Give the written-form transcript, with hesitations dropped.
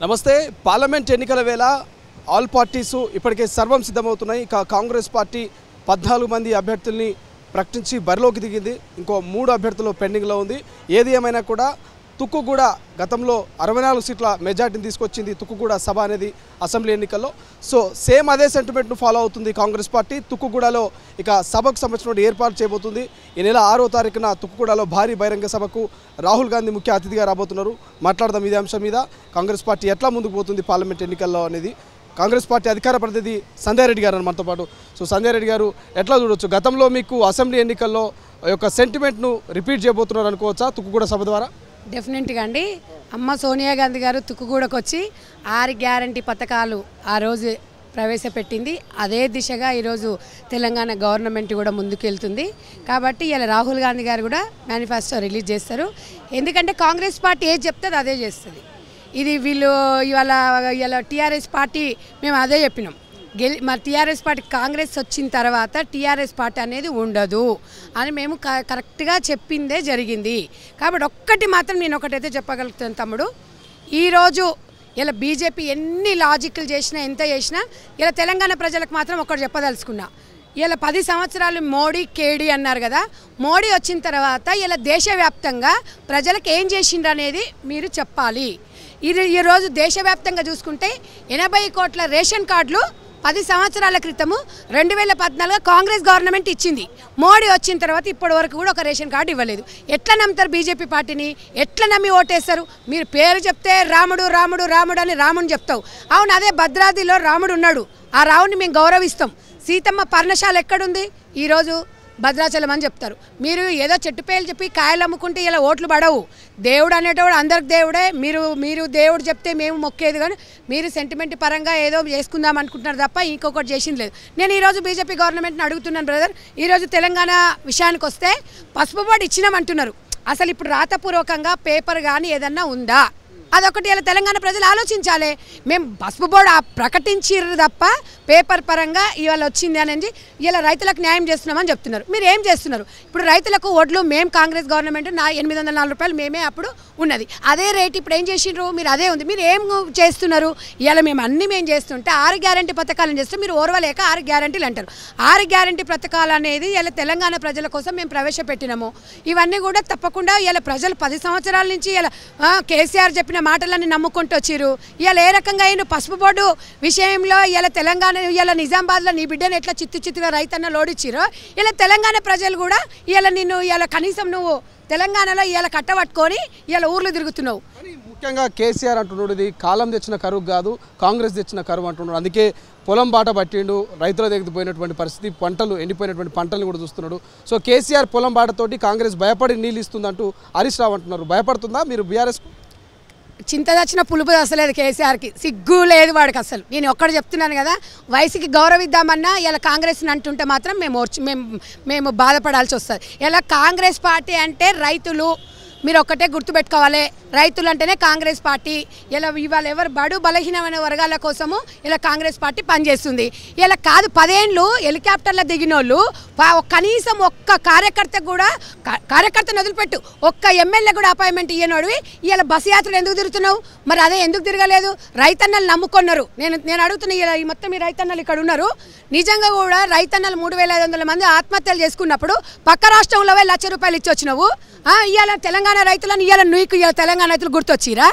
నమస్తే. పార్లమెంట్ ఎన్నికల వేళ ఆల్ పార్టీసు ఇప్పటికే సర్వం సిద్ధమవుతున్నాయి. కాంగ్రెస్ పార్టీ 14 మంది అభ్యర్థుల్ని ప్రకటించి బరిలోకి దిగింది. ఇంకో 3 అభ్యర్థులు పెండింగ్లో ఉంది. ఏది ఏమైనా కూడా తుక్కుగూడ గతంలో 64 సీట్ల మెజార్టీని తీసుకొచ్చింది. తుక్కుగూడ సభ అనేది అసెంబ్లీ ఎన్నికల్లో. సో సేమ్ అదే సెంటిమెంట్ను ఫాలో అవుతుంది కాంగ్రెస్ పార్టీ. తుక్కుగూడలో ఇక సభకు సంబంధించిన ఏర్పాటు చేయబోతుంది. ఈ నెల 6వ తారీఖున తుక్కుగూడలో భారీ బహిరంగ సభకు రాహుల్ గాంధీ ముఖ్య అతిథిగా రాబోతున్నారు. మాట్లాడదాం ఇదే అంశం మీద. కాంగ్రెస్ పార్టీ ఎట్లా ముందుకు పోతుంది పార్లమెంట్ ఎన్నికల్లో అనేది కాంగ్రెస్ పార్టీ అధికార ప్రతినిధి సంజయ్ రెడ్డి గారు మనతో పాటు. సో సంజయ్ రెడ్డి గారు, ఎట్లా చూడొచ్చు, గతంలో మీకు అసెంబ్లీ ఎన్నికల్లో యొక్క సెంటిమెంట్ను రిపీట్ చేయబోతున్నారు అనుకోవచ్చా తుక్కుగూడ సభ ద్వారా? డెఫినెట్గా అండి. అమ్మ సోనియా గాంధీ గారు తుక్కుగూడకు వచ్చి 6 గ్యారంటీ పథకాలు ఆ రోజు ప్రవేశపెట్టింది. అదే దిశగా ఈరోజు తెలంగాణ గవర్నమెంట్ కూడా ముందుకెళ్తుంది. కాబట్టి ఇలా రాహుల్ గాంధీ గారు కూడా మేనిఫెస్టో రిలీజ్ చేస్తారు. ఎందుకంటే కాంగ్రెస్ పార్టీ ఏది చెప్తుంది అదే చేస్తుంది. ఇది వీళ్ళు ఇవాళ టీఆర్ఎస్ పార్టీ మేము అదే చెప్పినాం. మరి టీఆర్ఎస్ పార్టీ కాంగ్రెస్ వచ్చిన తర్వాత టీఆర్ఎస్ పార్టీ అనేది ఉండదు అని మేము కరెక్ట్గా చెప్పిందే జరిగింది. కాబట్టి ఒక్కటి మాత్రం నేను ఒకటైతే చెప్పగలుగుతాను తమ్ముడు, ఈరోజు ఇలా బీజేపీ ఎన్ని లాజిక్లు చేసినా ఎంత చేసినా ఇలా తెలంగాణ ప్రజలకు మాత్రం ఒకటి చెప్పదలుచుకున్నా. ఇలా 10 సంవత్సరాలు మోడీ కేడీ అన్నారు కదా, మోడీ వచ్చిన తర్వాత ఇలా దేశవ్యాప్తంగా ప్రజలకు ఏం చేసిండ్రు అనేది మీరు చెప్పాలి. ఈరోజు దేశవ్యాప్తంగా చూసుకుంటే 80 కోట్ల రేషన్ కార్డులు 10 సంవత్సరాల క్రితము 2014 కాంగ్రెస్ గవర్నమెంట్ ఇచ్చింది. మోడీ వచ్చిన తర్వాత ఇప్పటి వరకు కూడా ఒక రేషన్ కార్డు ఇవ్వలేదు. ఎట్లా నమ్ముతారు బీజేపీ పార్టీని? ఎట్లా నమ్మి ఓటేస్తారు? మీరు పేరు చెప్తే రాముడు రాముడు రాముడు అని రాముని చెప్తావు. అవును, అదే భద్రాద్రిలో రాముడు ఉన్నాడు, ఆ రాముని మేము గౌరవిస్తాం. సీతమ్మ పర్ణశాల ఎక్కడుంది? ఈరోజు భద్రాచలం అని చెప్తారు. మీరు ఏదో చెట్టు పేర్లు చెప్పి కాయలు అమ్ముకుంటే ఇలా ఓట్లు పడవు. దేవుడు అనేటోడు అందరికి దేవుడే. మీరు దేవుడు చెప్తే మేము మొక్కేది, కానీ మీరు సెంటిమెంట్ పరంగా ఏదో చేసుకుందాం అనుకుంటున్నారు తప్ప ఇంకొకటి చేసింది లేదు. నేను ఈరోజు బీజేపీ గవర్నమెంట్ని అడుగుతున్నాను బ్రదర్, ఈరోజు తెలంగాణ విషయానికి వస్తే పసుపు బోర్డు ఇచ్చినామంటున్నారు. అసలు ఇప్పుడు రాతపూర్వకంగా పేపర్ కానీ ఏదన్నా ఉందా? అదొకటి ఇలా తెలంగాణ ప్రజలు ఆలోచించాలి. మేము పసుపు బోర్డు ప్రకటించారు తప్ప పేపర్ పరంగా ఇవాళ వచ్చింది అని ఇలా రైతులకు న్యాయం చేస్తున్నామని చెప్తున్నారు. మీరు ఏం చేస్తున్నారు? ఇప్పుడు రైతులకు వడ్లు మేము కాంగ్రెస్ గవర్నమెంట్ 804 రూపాయలు మేమే అప్పుడు ఉన్నది, అదే రేట్ ఇప్పుడు ఏం చేసిండ్రు? మీరు అదే ఉంది, మీరు ఏం చేస్తున్నారు? ఇవాళ మేము చేస్తుంటే 6 గ్యారంటీ పథకాలను చేస్తే మీరు ఓర్వలేక 6 గ్యారంటీలు అంటారు. 6 గ్యారంటీ పథకాలు అనేది ఇలా తెలంగాణ ప్రజల కోసం మేము ప్రవేశపెట్టినాము. ఇవన్నీ కూడా తప్పకుండా ఇలా ప్రజలు 10 సంవత్సరాల నుంచి ఇలా కేసీఆర్ చెప్పిన మాటలన్నీ నమ్ముకుంటూ వచ్చారు. ఇలా ఏ రకంగా అయినా పసుపు బోర్డు విషయంలో ఇలా తెలంగాణ ఇలా నిజామాబాద్లో నీ బిడ్డను ఎట్లా చిత్తుగా రైతన్న లోడిచ్చిరో ఇలా తెలంగాణ ప్రజలు కూడా ఇలా నిన్ను ఇలా కనీసం నువ్వు తెలంగాణలో ఇలా కట్టబట్టుకొని ఇలా ఊర్లు తిరుగుతున్నావు. ముఖ్యంగా కేసీఆర్ అంటున్నాడు ఇది కాలం తెచ్చిన కరువు కాదు, కాంగ్రెస్ తెచ్చిన కరువు అంటున్నాడు. అందుకే పొలం బాట పట్టిండు, రైతుల దగ్గర పోయినటువంటి పరిస్థితి, పంటలు ఎండిపోయినటువంటి పంటలు కూడా చూస్తున్నాడు. సో కేసీఆర్ పొలం బాటతోటి కాంగ్రెస్ భయపడి నీళ్ళు ఇస్తుందంటూ హరీష్ రావు అంటున్నారు. భయపడుతుందా మీరు బీఆర్ఎస్? చింత తెచ్చిన పులుపు అసలేదు కేసీఆర్కి, సిగ్గు లేదు వాడికి అసలు. నేను ఒక్కటి చెప్తున్నాను కదా, వయసుకి గౌరవిద్దామన్నా ఇలా కాంగ్రెస్ని అంటుంటే మాత్రం మేము బాధపడాల్సి వస్తుంది. ఇలా కాంగ్రెస్ పార్టీ అంటే రైతులు, మీరు ఒక్కటే గుర్తుపెట్టుకోవాలి, రైతులు అంటేనే కాంగ్రెస్ పార్టీ. ఇలా ఇవాళ ఎవరు బడు బలహీనమైన వర్గాల కోసము ఇలా కాంగ్రెస్ పార్టీ పనిచేస్తుంది. ఇలా కాదు 10 ఏళ్ళు హెలికాప్టర్లో దిగినోళ్ళు కనీసం ఒక్క కార్యకర్తను వదిలిపెట్టు, ఒక్క ఎమ్మెల్యే కూడా అపాయింట్మెంట్ ఇయ్యనోడివి ఇలా బస్సు యాత్రలు ఎందుకు తిరుగుతున్నావు? మరి అదే ఎందుకు తిరగలేదు? రైతన్నలు నమ్ముకున్నారు. నేను అడుగుతున్నా, ఇలా ఈ మొత్తం ఈ రైతన్నలు ఇక్కడ ఉన్నారు. నిజంగా కూడా రైతన్నలు 3500 మంది ఆత్మహత్యలు చేసుకున్నప్పుడు పక్క రాష్ట్రంలో ₹1,00,000 ఇచ్చి వచ్చినావు. ఇవాళ తెలంగాణ రైతులను నీకు తెలంగాణ రైతులు గుర్తొచ్చిరా?